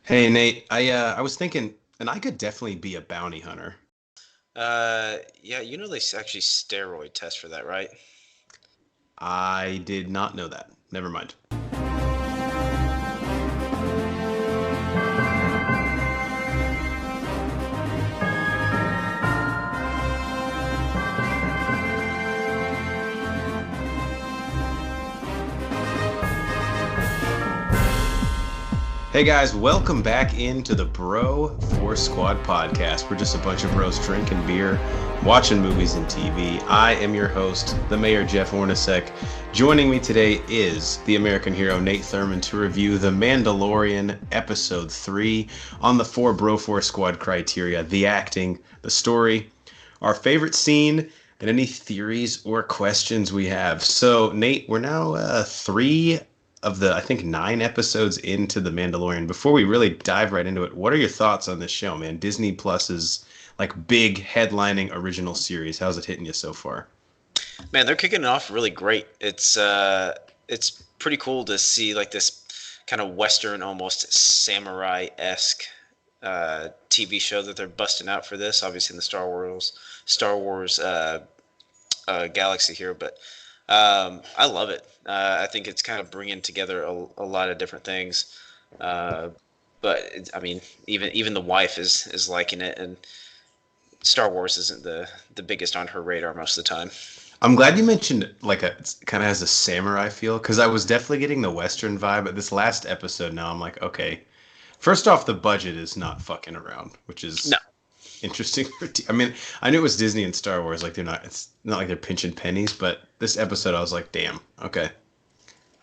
Hey Nate, I was thinking, and I could definitely be a bounty hunter. Yeah, they actually steroid test for that, right? I did not know that. Never mind. Hey guys, welcome back into the Bro Force Squad podcast. We're just a bunch of bros drinking beer, watching movies and TV. I am your host, the Mayor Jeff Hornacek. Joining me today is the American hero Nate Thurman to review The Mandalorian Episode 3 on the four Bro Force Squad criteria: the acting, the story, our favorite scene, and any theories or questions we have. So, Nate, we're now three of the, I think, 9 episodes into The Mandalorian. Before we really dive right into it, what are your thoughts on this show, man? Disney Plus's like big headlining original series. How's it hitting you so far? Man, they're kicking it off really great. It's pretty cool to see like this kind of Western, almost samurai-esque TV show that they're busting out for this. Obviously, in the Star Wars galaxy here, but I love it. I think it's kind of bringing together a lot of different things. Uh, but I mean, even the wife is liking it, and Star Wars isn't the biggest on her radar most of the time. I'm glad you mentioned like it kind of has a samurai feel because I was definitely getting the Western vibe. But this last episode, now I'm like, okay. First off, the budget is not fucking around, which No. is interesting. I mean, I knew it was Disney and Star Wars. Like they're not. It's not like they're pinching pennies. But this episode, I was like, damn. Okay,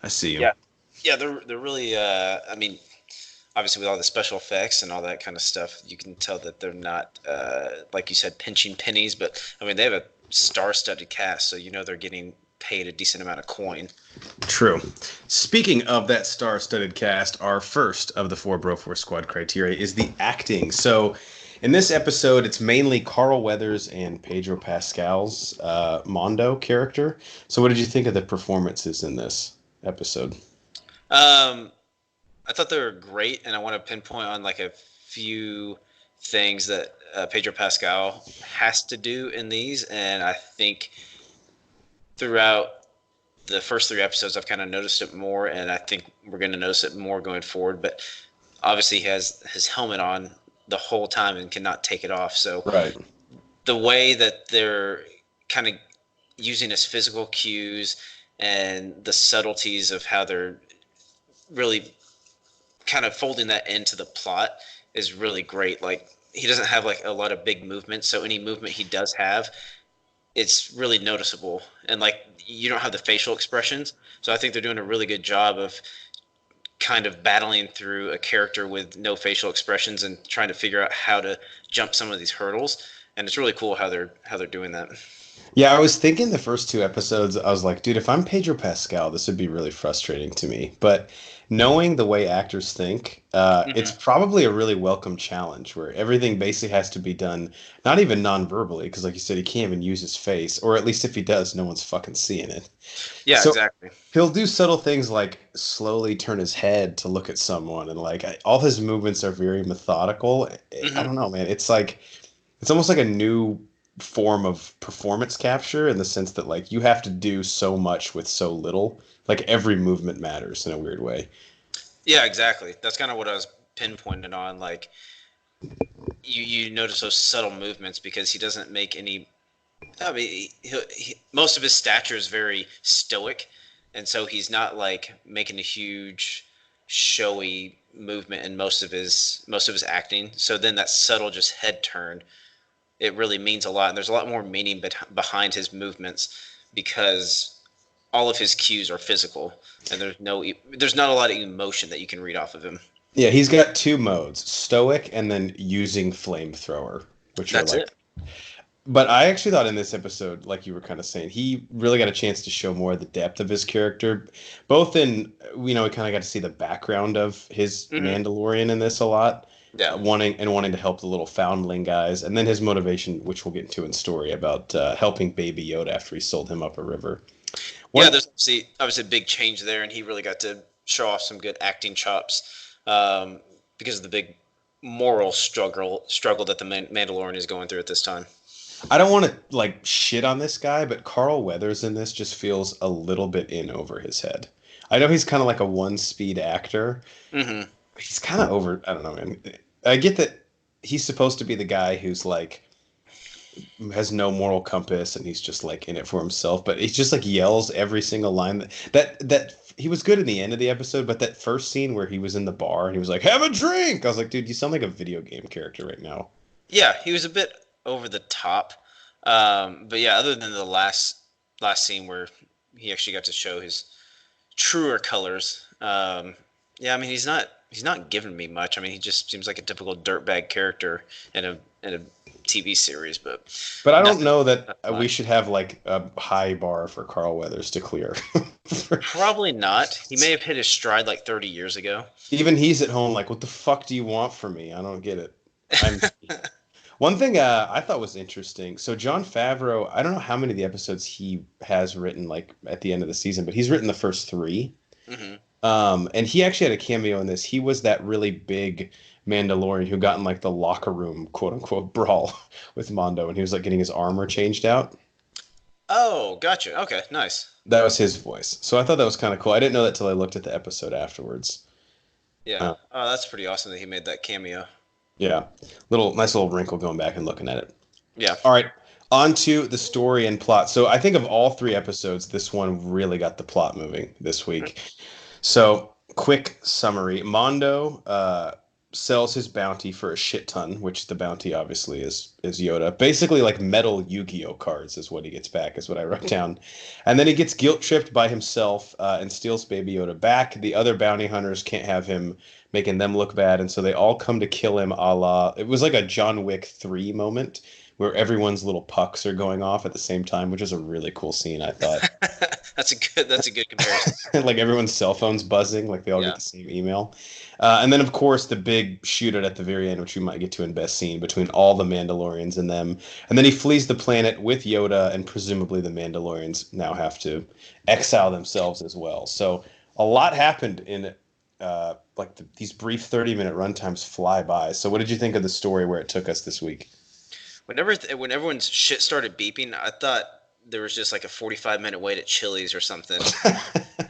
I see you. Yeah. Yeah, they're really. I mean, obviously with all the special effects and all that kind of stuff, you can tell that they're not, like you said, pinching pennies. But I mean, they have a star-studded cast, so they're getting paid a decent amount of coin. True. Speaking of that star-studded cast, our first of the four Broforce Squad criteria is the acting. So, in this episode, it's mainly Carl Weathers and Pedro Pascal's Mondo character. So, what did you think of the performances in this episode? Um, I thought they were great, and I want to pinpoint on like a few things that Pedro Pascal has to do in these, and I think throughout the first 3 episodes, I've kind of noticed it more, and I think we're going to notice it more going forward. But obviously, he has his helmet on the whole time and cannot take it off. So Right. the way that they're kind of using his physical cues and the subtleties of how they're really kind of folding that into the plot is really great. Like he doesn't have like a lot of big movements, so any movement he does have, it's really noticeable. And like you don't have the facial expressions, so I think they're doing a really good job of kind of battling through a character with no facial expressions and trying to figure out how to jump some of these hurdles. And it's really cool how they're doing that. Yeah, I was thinking the first 2 episodes, I was like, dude, if I'm Pedro Pascal, this would be really frustrating to me. But knowing the way actors think, it's Hmm. probably a really welcome challenge where everything basically has to be done, not even non-verbally, because like you said, he can't even use his face, or at least if he does, no one's fucking seeing it. Yeah, So exactly. he'll do subtle things like slowly turn his head to look at someone, and like all his movements are very methodical. I Hmm. don't know, man. It's like it's almost like a new form of performance capture in the sense that like you have to do so much with so little. Like every movement matters in a weird way. Yeah, exactly. That's kind of what I was pinpointing on. Like you notice those subtle movements because he doesn't make any. I mean, most of his stature is very stoic, and so he's not like making a huge, showy movement in most of his acting. So then that subtle just head turn, it really means a lot, and there's a lot more meaning behind his movements because all of his cues are physical, and there's not a lot of emotion that you can read off of him. Yeah, he's got two modes, stoic and then using flamethrower, which are That's like it. but I actually thought in this episode, like you were kind of saying, he really got a chance to show more of the depth of his character, both in, we kind of got to see the background of his Hmm. Mandalorian in this a lot, Yeah. wanting to help the little foundling guys, and then his motivation, which we'll get into in story about helping Baby Yoda after he sold him up a river. Yeah, One, there's obviously a big change there, and he really got to show off some good acting chops. Um, because of the big moral struggle that the Mandalorian is going through at this time. I don't want to like shit on this guy, but Carl Weathers in this just feels a little bit in over his head. I know he's kind of like a one-speed actor. Mm-hmm. He's kind of over. I don't know, man. I get that he's supposed to be the guy who's like has no moral compass and he's just like in it for himself, but he just like yells every single line that he was good in the end of the episode, but that first scene where he was in the bar and he was like, "Have a drink." I was like, "Dude, you sound like a video game character right now." Yeah, he was a bit over the top. But yeah, other than the last scene where he actually got to show his truer colors, yeah, I mean he's not giving me much. I mean he just seems like a typical dirtbag character in a TV series, but I don't know that we should have like a high bar for Carl Weathers to clear. Probably not. He may have hit his stride like 30 years ago. Even he's at home like, what the fuck do you want from me? I don't get it. One thing I thought was interesting. So Jon Favreau, I don't know how many of the episodes he has written like at the end of the season, but he's written the first 3. Mm-hmm. And he actually had a cameo in this. He was that really big Mandalorian who got in like the locker room, quote unquote, brawl with Mondo, and he was like getting his armor changed out. Oh, gotcha. Okay, nice. That was his voice. So I thought that was kind of cool. I didn't know that till I looked at the episode afterwards. Yeah. Oh, that's pretty awesome that he made that cameo. Yeah. Nice little wrinkle going back and looking at it. Yeah. All right. On to the story and plot. So I think of all 3 episodes, this one really got the plot moving this week. So quick summary. Mondo sells his bounty for a shit ton, which the bounty obviously is Yoda. Basically like metal Yu-Gi-Oh cards is what he gets back, is what I wrote down. And then he gets guilt-tripped by himself and steals Baby Yoda back. The other bounty hunters can't have him making them look bad, and so they all come to kill him a la... It was like a John Wick 3 moment where everyone's little pucks are going off at the same time, which is a really cool scene, I thought. That's a good comparison. Like everyone's cell phone's buzzing, like they all get the same email. And then, of course, the big shootout at the very end, which we might get to in best scene, between all the Mandalorians and them. And then he flees the planet with Yoda, and presumably the Mandalorians now have to exile themselves as well. So a lot happened in these brief 30-minute runtimes fly by. So what did you think of the story where it took us this week? When everyone's shit started beeping, I thought there was just like a 45-minute wait at Chili's or something.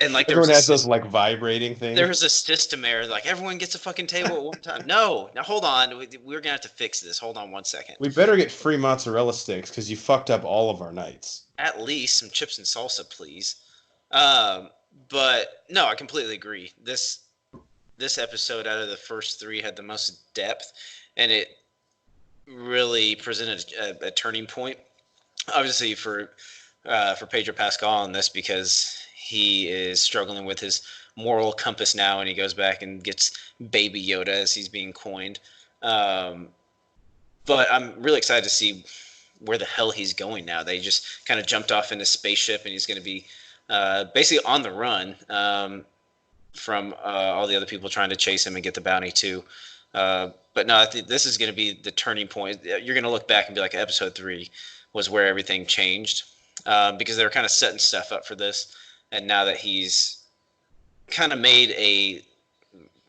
And like everyone has those like vibrating things. There was a system error, like everyone gets a fucking table at one time. No, now hold on, we're gonna have to fix this. Hold on 1 second. We better get free mozzarella sticks because you fucked up all of our nights. At least some chips and salsa, please. But no, I completely agree. This episode out of the first 3 had the most depth, and it really presented a turning point. Obviously for Pedro Pascal on this, because he is struggling with his moral compass now, and he goes back and gets Baby Yoda as he's being coined. But I'm really excited to see where the hell he's going now. They just kind of jumped off in a spaceship, and he's going to be basically on the run from all the other people trying to chase him and get the bounty too. But no, I think this is going to be the turning point. You're going to look back and be like, episode 3 was where everything changed, because they were kind of setting stuff up for this. And now that he's kind of made a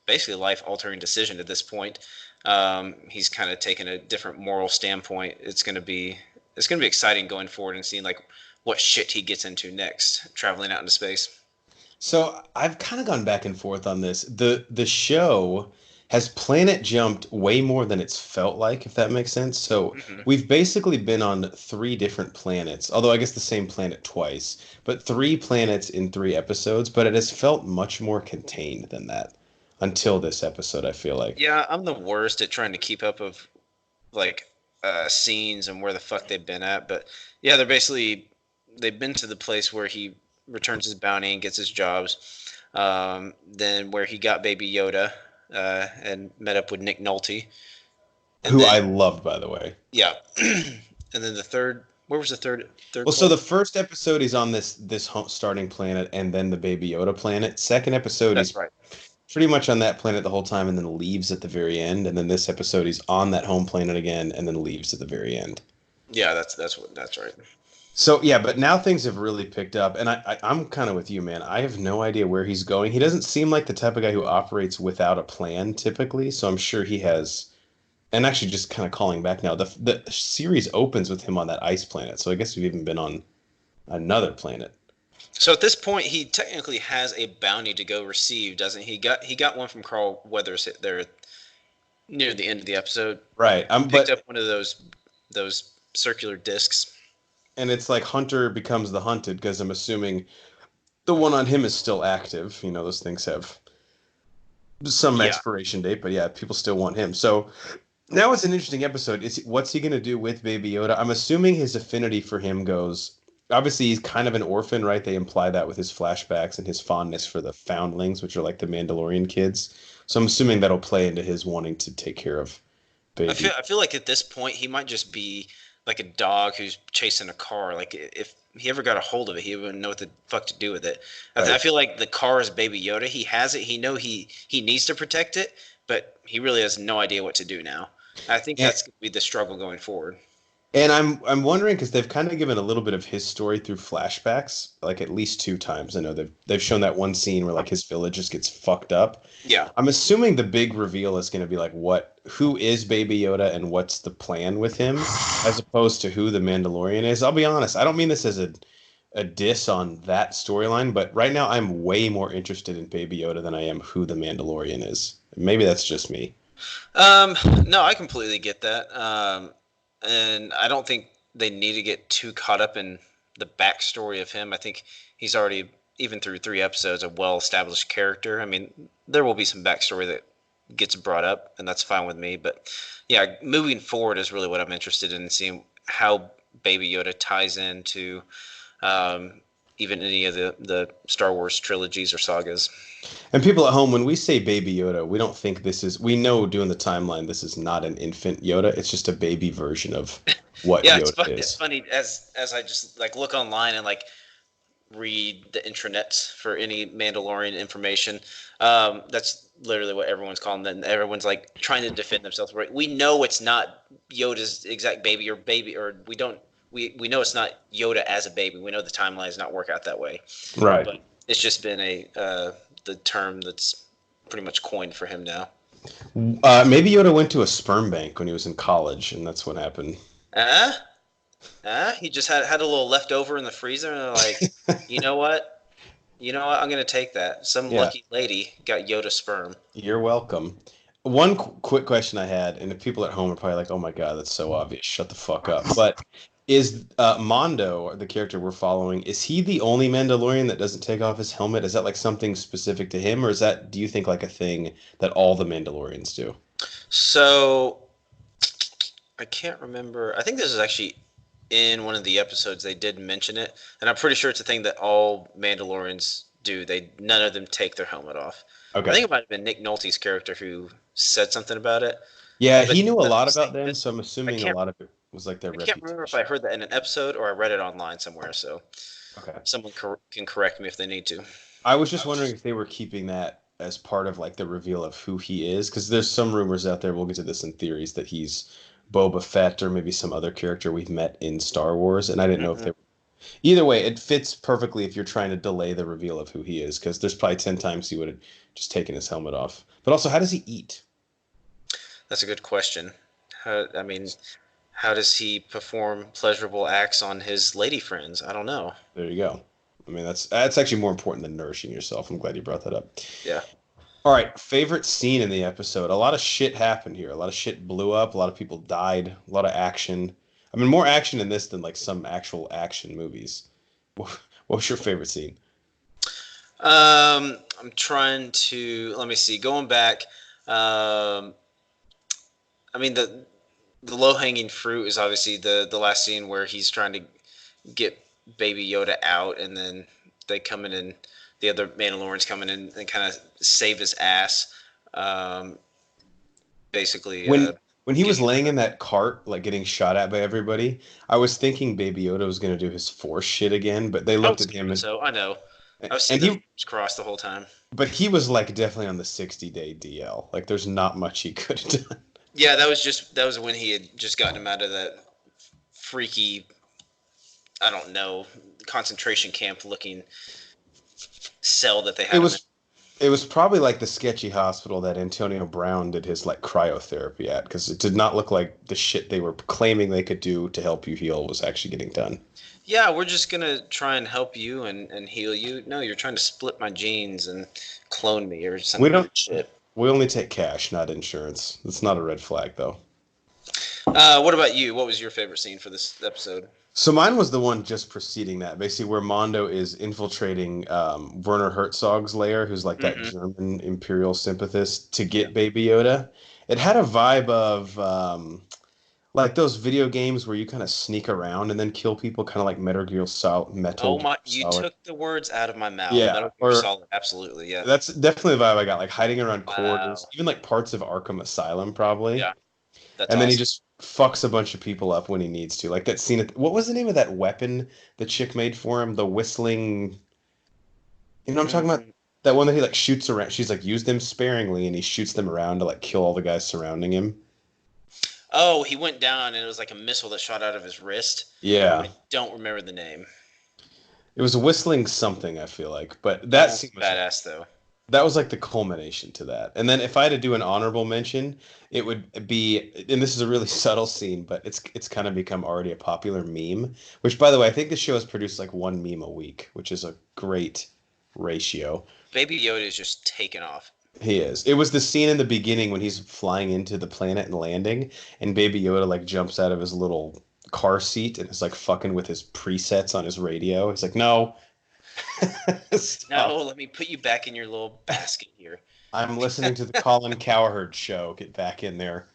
basically life-altering decision at this point, he's kind of taken a different moral standpoint. It's going to be exciting going forward and seeing like what shit he gets into next, traveling out into space. So I've kind of gone back and forth on this. The show has planet jumped way more than it's felt like, if that makes sense. So we've basically been on 3 different planets, although I guess the same planet twice, but 3 planets in 3 episodes, but it has felt much more contained than that until this episode, I feel like. Yeah, I'm the worst at trying to keep up of like scenes and where the fuck they've been at, but yeah, they've been to the place where he returns his bounty and gets his jobs, then where he got Baby Yoda, and met up with Nick Nolte, who I loved, by the way. Yeah. And then the third, where was the third well, so the first episode he's on this starting planet, and then the Baby Yoda planet. Second episode, that's he's right, pretty much on that planet the whole time, and then leaves at the very end. And then this episode he's on that home planet again, and then leaves at the very end. Yeah, that's right. So yeah, but now things have really picked up, and I'm kind of with you, man. I have no idea where he's going. He doesn't seem like the type of guy who operates without a plan typically, so I'm sure he has. And actually, just kind of calling back now, the series opens with him on that ice planet, so I guess we've even been on another planet. So at this point, he technically has a bounty to go receive, doesn't he? He got one from Carl Weathers there near the end of the episode. Right. Picked up But one of those circular discs. and it's like Hunter becomes the hunted because I'm assuming the one on him is still active. You know, those things have some Yeah. expiration date, but yeah, people still want him. So now it's an interesting episode. What's he gonna do with Baby Yoda? I'm assuming his affinity for him goes. Obviously, he's kind of an orphan, right? They imply that with his flashbacks and his fondness for the foundlings, which are like the Mandalorian kids. So I'm assuming that'll play into his wanting to take care of Baby. I feel like at this point he might just be like a dog who's chasing a car. Like if he ever got a hold of it, he wouldn't know what the fuck to do with it. I Right. feel like the car is Baby Yoda. He has it. He needs to protect it, but he really has no idea what to do now. I think And, that's going to be the struggle going forward. and I'm wondering because they've kind of given a little bit of his story through flashbacks, like at least two times. I know they've shown that one scene where like his village just gets fucked up. Yeah. I'm assuming the big reveal is going to be like who is Baby Yoda and what's the plan with him, as opposed to who the Mandalorian is. I'll be honest, I don't mean this as a diss on that storyline, but right now I'm way more interested in Baby Yoda than I am who the Mandalorian is. Maybe that's just me. Um, no, I completely get that. And I don't think they need to get too caught up in the backstory of him. I think he's already, even through 3 episodes, a well-established character. I mean, there will be some backstory that gets brought up, and that's fine with me. But yeah, moving forward is really what I'm interested in, seeing how Baby Yoda ties into um, even any of the Star Wars trilogies or sagas. And people at home, when we say Baby Yoda, we don't think we know doing the timeline, this is not an infant Yoda. It's just a baby version of what Yeah, Yoda it's is. funny as I just like look online and like read the intranets for any Mandalorian information. That's literally what everyone's calling them. Everyone's like trying to defend themselves. Right? We know it's not Yoda's exact baby, or we don't. We know it's not Yoda as a baby. We know the timeline does not work out that way. Right. But it's just been the term that's pretty much coined for him now. Maybe Yoda went to a sperm bank when he was in college, and that's what happened. Uh, he just had a little leftover in the freezer, and they're like, you know what? You know what? I'm gonna take that. Some Yeah, lucky lady got Yoda sperm. you're welcome. One quick question I had, and the people at home are probably like, "Oh my God, that's so obvious. Shut the fuck up." But is Mondo, the character we're following, is he the only Mandalorian that doesn't take off his helmet? Is that like something specific to him, or is that, do you think, like a thing that all the Mandalorians do? So I can't remember. I think this is actually in one of the episodes they did mention it, and I'm pretty sure it's a thing that all Mandalorians do. None of them take their helmet off. I Okay. think it might have been Nick Nolte's character who said something about it. Yeah, But he knew a that lot about them, statement, so I'm I assuming a can't lot of it was like their I can't remember if I reputation. heard that in an episode or I read it online somewhere. So Okay. someone can correct me if they need to. I was just wondering if they were keeping that as part of like the reveal of who he is, because there's some rumors out there. We'll get to this in theories that he's Boba Fett or maybe some other character we've met in Star Wars, and I didn't know if Mm-mm. they were. Either way, it fits perfectly if you're trying to delay the reveal of who he is, because there's probably 10 times he would have just taken his helmet off. But also, how does he eat? That's a good question. I mean, how does he perform pleasurable acts on his lady friends? I don't know. There you go. I mean, that's actually more important than nourishing yourself. I'm glad you brought that up. Yeah. All right, favorite scene in the episode. A lot of shit happened here. A lot of shit blew up. A lot of people died. A lot of action. I mean, more action in this than like some actual action movies. What was your favorite scene? I'm trying to let me see. Going back, um, I mean the low hanging fruit is obviously the last scene where he's trying to get Baby Yoda out, and then they come in and the other Mandalorians come in and kind of save his ass. Um, basically, When he was getting laying in that cart, like getting shot at by everybody, I was thinking Baby Yoda was gonna do his force shit again, but they I looked was at him hoping so. I know. I was seeing and the he, fingers crossed the whole time. but he was like definitely on the 60-day DL. Like there's not much he could have done. Yeah, that was when he had just gotten him out of that freaky I don't know, concentration camp looking cell that they It had him in. was it was probably like the sketchy hospital that Antonio Brown did his like cryotherapy at, because it did not look like the shit they were claiming they could do to help you heal was actually getting done. Yeah, we're just gonna try and help you and heal you. No, you're trying to split my genes and clone me or We some don't weird shit. we only take cash, not insurance. It's not a red flag though. What about you? What was your favorite scene for this episode? So mine was the one just preceding that, basically where Mondo is infiltrating Werner Herzog's lair, who's like that Hmm. German imperial sympathist, to Yeah. get Baby Yoda. It had a vibe of like those video games where you kind of sneak around and then kill people, kind of like Metal Oh Gear my! You Solid. took the words out of my mouth. Yeah, Metal Gear or Solid, absolutely. Yeah. that's definitely the vibe I got, like hiding around corridors, Wow. even like parts of Arkham Asylum probably. Yeah, that's And then he awesome. just fucks a bunch of people up when he needs to. Like that scene what was the name of that weapon the chick made for him? The whistling, you know what I'm talking about? Mm. That one that he like shoots around. She's like, use them sparingly, and he shoots them around to like kill all the guys surrounding him. Oh, he went down and it was like a missile that shot out of his wrist. Yeah. I don't remember the name. It was a whistling something, I feel like. But That that one was scene was badass though. that was like the culmination to that. And then if I had to do an honorable mention, it would be, and this is a really subtle scene, but it's kind of become already a popular meme, which by the way, I think the show has produced like one meme a week, which is a great ratio. Baby Yoda is just taken off. He is. It was the scene in the beginning when he's flying into the planet and landing, and Baby Yoda like jumps out of his little car seat and is like fucking with his presets on his radio. He's like, "No, No, stop. let me put you back in your little basket here. I'm listening to the Colin Cowherd show. Get back in there."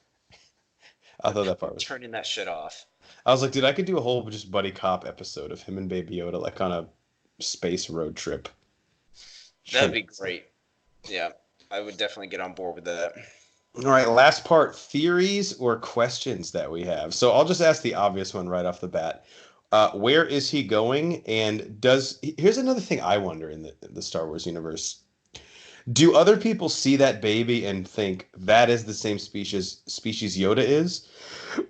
I thought that part was. Turning that shit off. I was like, dude, I could do a whole just buddy cop episode of him and Baby Yoda like on a space road trip. That'd be great. Yeah, I would definitely get on board with that. All right, last part, theories or questions that we have. So I'll just ask the obvious one right off the bat. Where is he going? And here's another thing I wonder in the Star Wars universe. Do other people see that baby and think that is the same species Yoda is?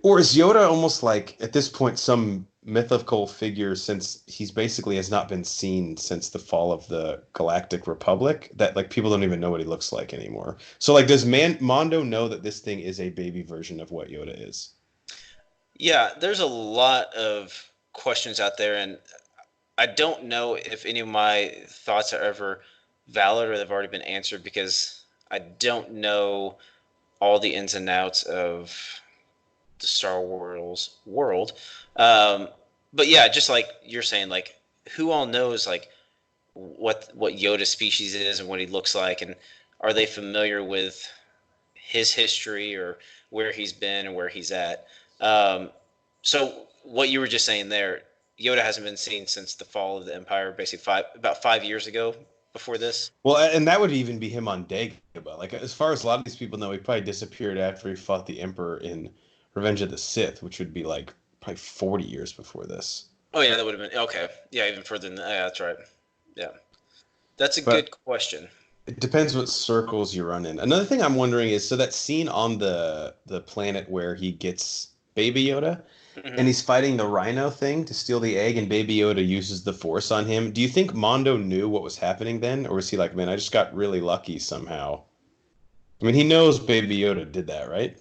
Or is Yoda almost like at this point some mythical figure, since he's basically has not been seen since the fall of the Galactic Republic, that like people don't even know what he looks like anymore? So like does Mondo know that this thing is a baby version of what Yoda is? Yeah, there's a lot of questions out there, and I don't know if any of my thoughts are ever valid or they've already been answered because I don't know all the ins and outs of the Star Wars world. Um, but yeah, just like you're saying, like who all knows like what Yoda species is and what he looks like, and are they familiar with his history or where he's been and where he's at? Um, so what you were just saying there, Yoda hasn't been seen since the fall of the Empire, basically about 5 years ago. Before this, Well, and that would even be him on Dagobah. Like as far as a lot of these people know, he probably disappeared after he fought the Emperor in Revenge of the Sith, which would be like probably 40 years before this. oh yeah, that would have been okay. Yeah, even further than that. Yeah, that's right. Yeah, that's a But good question. it depends what circles you run in. Another thing I'm wondering is, so that scene on the planet where he gets Baby Yoda and Hmm. he's fighting the Rhino thing to steal the egg, and Baby Yoda uses the Force on him. Do you think Mondo knew what was happening then, or was he like, man, I just got really lucky somehow? I mean, he knows Baby Yoda did that, right?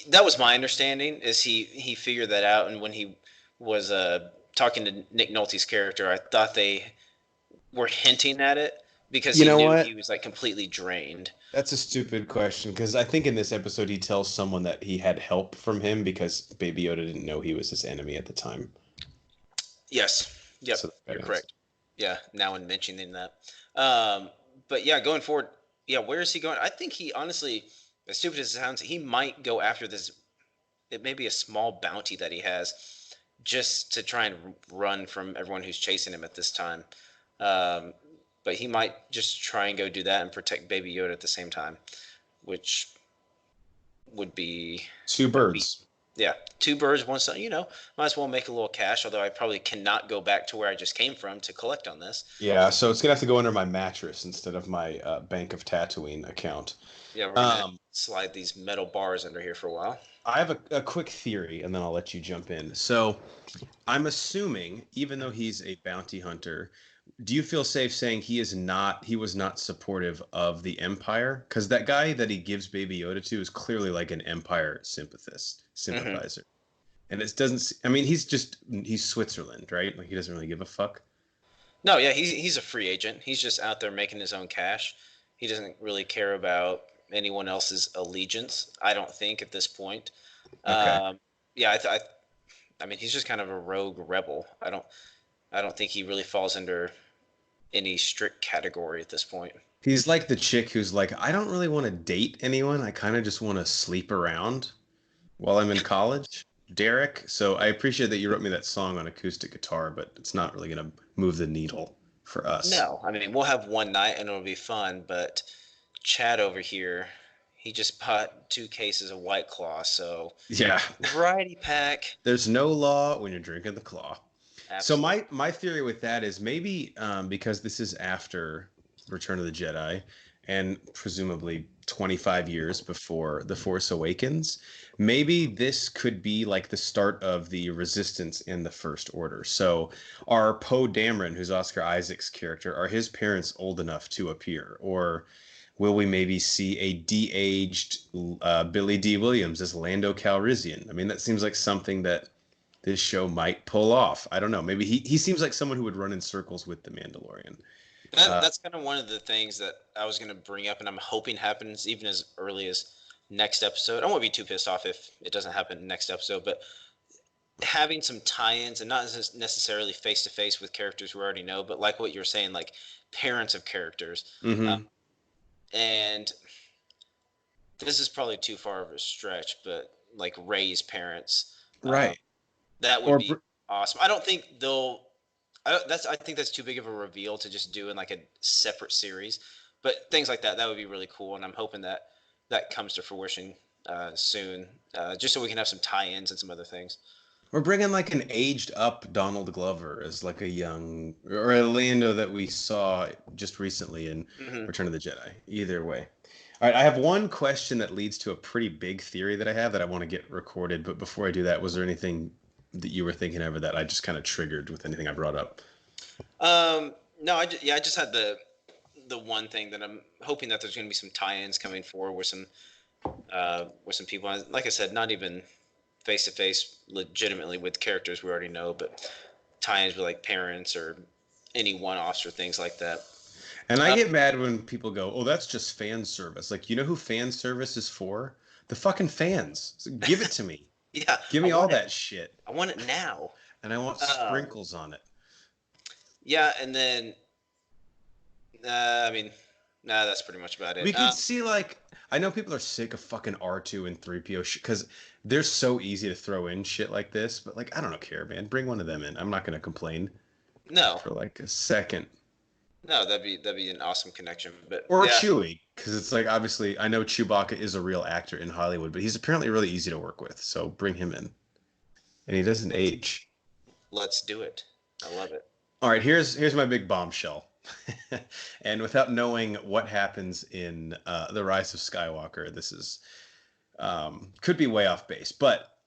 That was my understanding. Is he figured that out, and when he was talking to Nick Nolte's character, I thought they were hinting at it because You he know knew what? he was like completely drained. That's a stupid question, because I think in this episode he tells someone that he had help from him because Baby Yoda didn't know he was his enemy at the time. Yes. Yep. So that You're makes correct. Yeah. Now in mentioning that, um, but yeah, going forward, yeah, where is he going? I think he honestly, as stupid as it sounds, he might go after this. It may be a small bounty that he has, just to try and run from everyone who's chasing him at this time. Um, but he might just try and go do that and protect Baby Yoda at the same time, which would be two that would be birds. Yeah, two birds, one stone. Might as well make a little cash. Although I probably cannot go back to where I just came from to collect on this. Yeah, so it's gonna have to go under my mattress instead of my Bank of Tatooine account. Yeah, we're gonna Um, slide these metal bars under here for a while. I have a quick theory, and then I'll let you jump in. So I'm assuming, even though he's a bounty hunter, do you feel safe saying he was not supportive of the Empire? Because that guy that he gives Baby Yoda to is clearly like an Empire Hmm. sympathizer. And it doesn't, I mean, he's Switzerland, right? Like he doesn't really give a fuck. No, yeah, he's a free agent. He's just out there making his own cash. He doesn't really care about anyone else's allegiance. I don't think at this point. Okay. Yeah, I mean, he's just kind of a rogue rebel. I don't think he really falls under any strict category at this point. He's like the chick who's like, I don't really want to date anyone. I kind of just want to sleep around while I'm in college. Derek. So I appreciate that you wrote me that song on acoustic guitar, but it's not really going to move the needle for us. No, I mean, we'll have one night and it'll be fun, but Chad over here, he just bought 2 cases of White Claw, so Yeah. variety pack. There's no law when you're drinking the claw. So Absolutely. my theory with that is maybe because this is after Return of the Jedi and presumably 25 years before The Force Awakens, maybe this could be like the start of the Resistance in the First Order. So are Poe Dameron, who's Oscar Isaac's character, are his parents old enough to appear, or will we maybe see a de-aged Billy D. Williams as Lando Calrissian? I mean, that seems like something that this show might pull off. I don't know. Maybe he seems like someone who would run in circles with the Mandalorian. That's kind of one of the things that I was going to bring up, and I'm hoping happens even as early as next episode. I won't be too pissed off if it doesn't happen next episode, but having some tie-ins and not necessarily face to face with characters we already know, but like what you're saying, like parents of characters. Hmm. And this is probably too far of a stretch, but like Ray's parents, uh, Right. that would Or be awesome. I don't think they'll. I think that's too big of a reveal to just do in like a separate series, but things like that would be really cool, and I'm hoping that that comes to fruition soon, just so we can have some tie-ins and some other things. we're bringing like an aged up Donald Glover as like a young or a Lando that we saw just recently in Hmm. Return of the Jedi. Either way. All right, I have one question that leads to a pretty big theory that I have that I want to get recorded. But before I do that, was there anything that you were thinking of or that I just kind of triggered with anything I brought up? No, I just had the one thing that I'm hoping that there's going to be some tie-ins coming forward with some people. Like I said, not even face to face, legitimately with characters we already know, but tie-ins with like parents or any one-offs or things like that. And I Uh, get mad when people go, "Oh, that's just fan service." Like, you know who fan service is for? The fucking fans. So give it to me. yeah, Give I me all want it. that shit. I want it now. And I want Um, sprinkles on it. yeah, and then I mean, nah, that's pretty much about We it. could see like I know people are sick of fucking R2 and 3PO because they're so easy to throw in shit like this, but like I don't care, man. Bring one of them in. I'm not gonna complain No, for like a second. no, that'd be an awesome connection. But Or yeah, Chewie, because it's like obviously I know Chewbacca is a real actor in Hollywood, but he's apparently really easy to work with. So bring him in, and he doesn't age. let's do it. I love it. All right, here's my big bombshell. And without knowing what happens in the Rise of Skywalker, this is could be way off base. But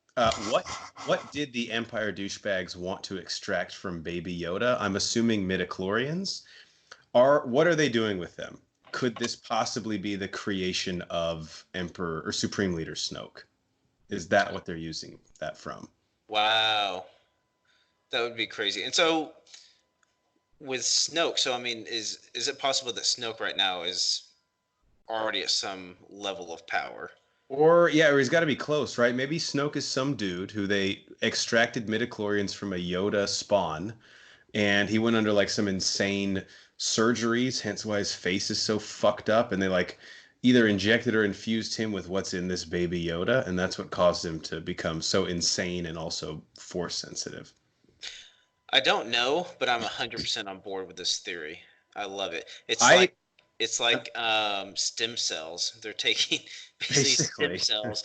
what did the Empire douchebags want to extract from Baby Yoda? I'm assuming midichlorians. What are they doing with them? Could this possibly be the creation of Emperor or Supreme Leader Snoke? Is that what they're using that from? Wow, that would be crazy. And so with Snoke, so I mean, is it possible that Snoke right now is already at some level of power? Or yeah, or he's got to be close, right? Maybe Snoke is some dude who they extracted midichlorians from a Yoda spawn, and he went under like some insane surgeries, hence why his face is so fucked up. And they like either injected or infused him with what's in this baby Yoda, and that's what caused him to become so insane and also force sensitive. I don't know, but I'm 100% on board with this theory. I love it. It's I like It's like stem cells. They're taking basically stem Basically. cells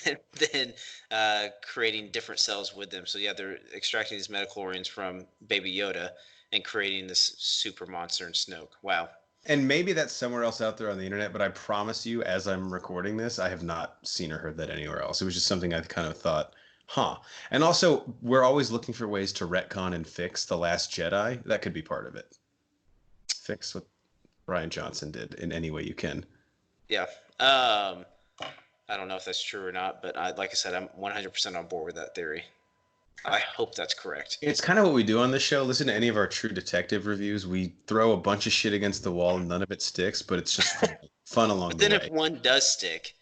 and then creating different cells with them. So yeah, they're extracting these metachlorians from Baby Yoda and creating this super monster in Snoke. Wow. And maybe that's somewhere else out there on the internet, but I promise you, as I'm recording this, I have not seen or heard that anywhere else. It was just something I kind of thought, huh. And also, we're always looking for ways to retcon and fix The Last Jedi. That could be part of it. Fix what Ryan Johnson did in any way you can. Yeah. I don't know if that's true or not, but like I said, I'm 100% on board with that theory. I hope that's correct. It's kind of what we do on this show. Listen to any of our True Detective reviews. We throw a bunch of shit against the wall and none of it sticks, but it's just fun along But the then way. if one does stick,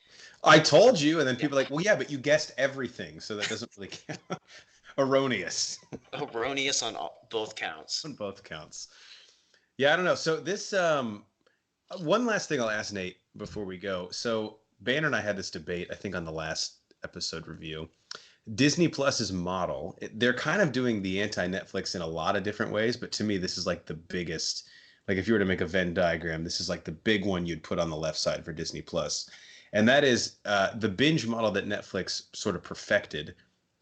I told you, and then people are like, well, yeah, but you guessed everything, so that doesn't really count. Erroneous erroneous on both counts. on both counts. Yeah, I don't know. So this one last thing I'll ask Nate before we go. So Banner and I had this debate, I think, on the last episode review. Disney Plus's model, they're kind of doing the anti-Netflix in a lot of different ways, but to me, this is like the biggest. Like if you were to make a Venn diagram, this is like the big one you'd put on the left side for Disney Plus, and that is the binge model that Netflix sort of perfected.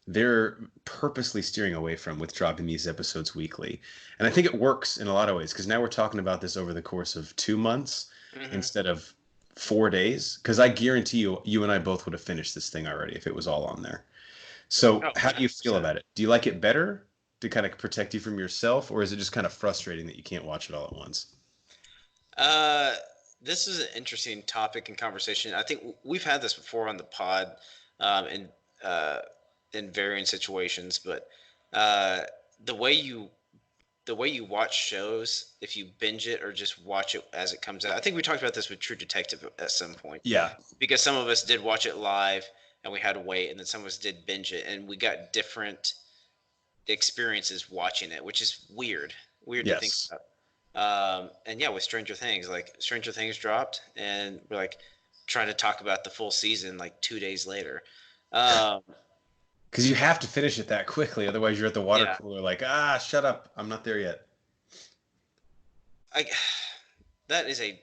They're purposely steering away from with dropping these episodes weekly, and I think it works in a lot of ways because now we're talking about this over the course of 2 months instead of 4 days. Because I guarantee you, you and I both would have finished this thing already if it was all on there. So Oh, how do you feel 100%. about it? Do you like it better to kind of protect you from yourself, or is it just kind of frustrating that you can't watch it all at once? Uh, this is an interesting topic and conversation. I think we've had this before on the pod, in uh, in varying situations. But uh, the way you the way you watch shows, if you binge it or just watch it as it comes out. I think we talked about this with True Detective at some point, Yeah. because some of us did watch it live and we had to wait, and then some of us did binge it, and we got different experiences watching it, which is weird to think Yes. about. And yeah, with Stranger Things, like Stranger Things dropped, and we're like trying to talk about the full season like 2 days later. Um, Because you have to finish it that quickly, otherwise you're at the water yeah, cooler like, shut up, I'm not there yet. I that is a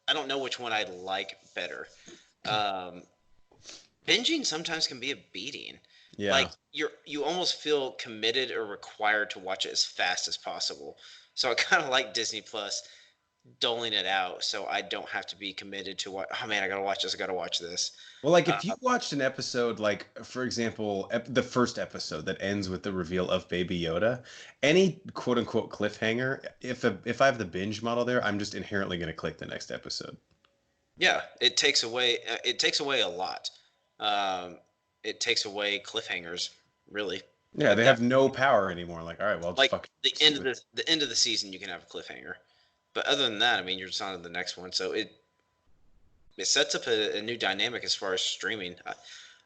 I don't know which one I like better. Um, Binging sometimes can be a beating. Yeah. Like you almost feel committed or required to watch it as fast as possible. So I kind of like Disney Plus doling it out, so I don't have to be committed to what. Oh man, I gotta watch this. I gotta watch this. Well, like if you Uh, watched an episode, like for example, the first episode that ends with the reveal of Baby Yoda, any quote unquote cliffhanger, if I have the binge model there, I'm just inherently going to click the next episode. yeah, it takes away. It takes away a lot. Um, it takes away cliffhangers, really. Yeah, Like they that. have no power anymore. Like, all right, well, I'll just Like fucking the sit end of with. the end of the season, you can have a cliffhanger. But other than that, I mean, you're just on to the next one. So it sets up a new dynamic as far as streaming.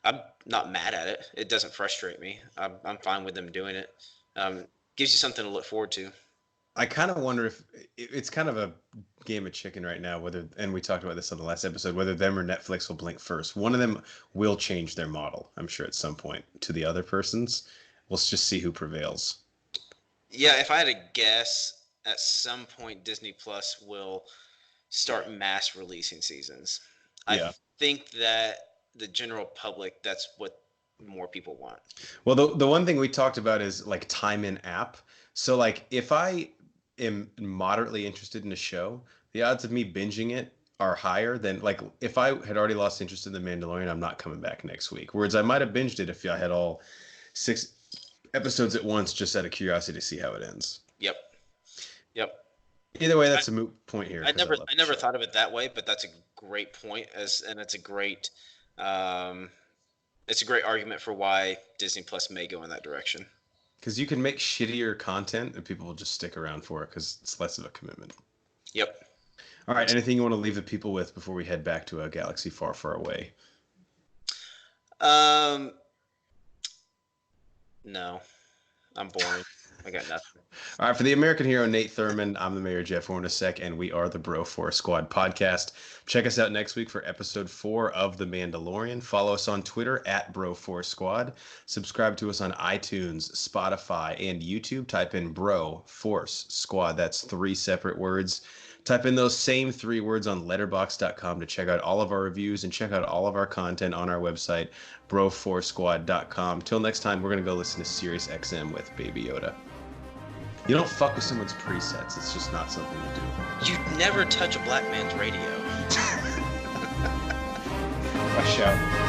I'm not mad at it. It doesn't frustrate me. I'm fine with them doing it. Gives you something to look forward to. I kind of wonder if it's kind of a game of chicken right now, whether, and we talked about this on the last episode, whether them or Netflix will blink first. One of them will change their model, I'm sure, at some point to the other person's. We'll just see who prevails. Yeah, if I had to guess, at some point Disney Plus will start mass releasing seasons. I Yeah. think that the general public, that's what more people want. Well, the one thing we talked about is like time in app. So like if I am moderately interested in a show, the odds of me binging it are higher than like if I had already lost interest in The Mandalorian, I'm not coming back next week. Whereas I might have binged it if I had all 6 episodes at once just out of curiosity to see how it ends. Yep. Yep. Either way, I, that's a moot point here I because I never love I the never show. thought of it that way, but that's a great point, and um, it's a great argument for why Disney Plus may go in that direction. Because you can make shittier content and people will just stick around for it because it's less of a commitment. Yep. All right, anything you want to leave the people with before we head back to a galaxy far, far away? Um, no, I'm boring. I got nothing. All right, for the American hero, Nate Thurman, I'm the Mayor, Jeff Hornacek, and we are the Bro Force Squad podcast. Check us out next week for episode 4 of The Mandalorian. Follow us on Twitter at Bro Force Squad. Subscribe to us on iTunes, Spotify, and YouTube. Type in Bro Force Squad. That's 3 separate words. Type in those same 3 words on letterboxd.com to check out all of our reviews and check out all of our content on our website, bro4squad.com. Till next time, we're going to go listen to Sirius XM with Baby Yoda. You don't fuck with someone's presets. It's just not something you do. You never touch a black man's radio. Watch out.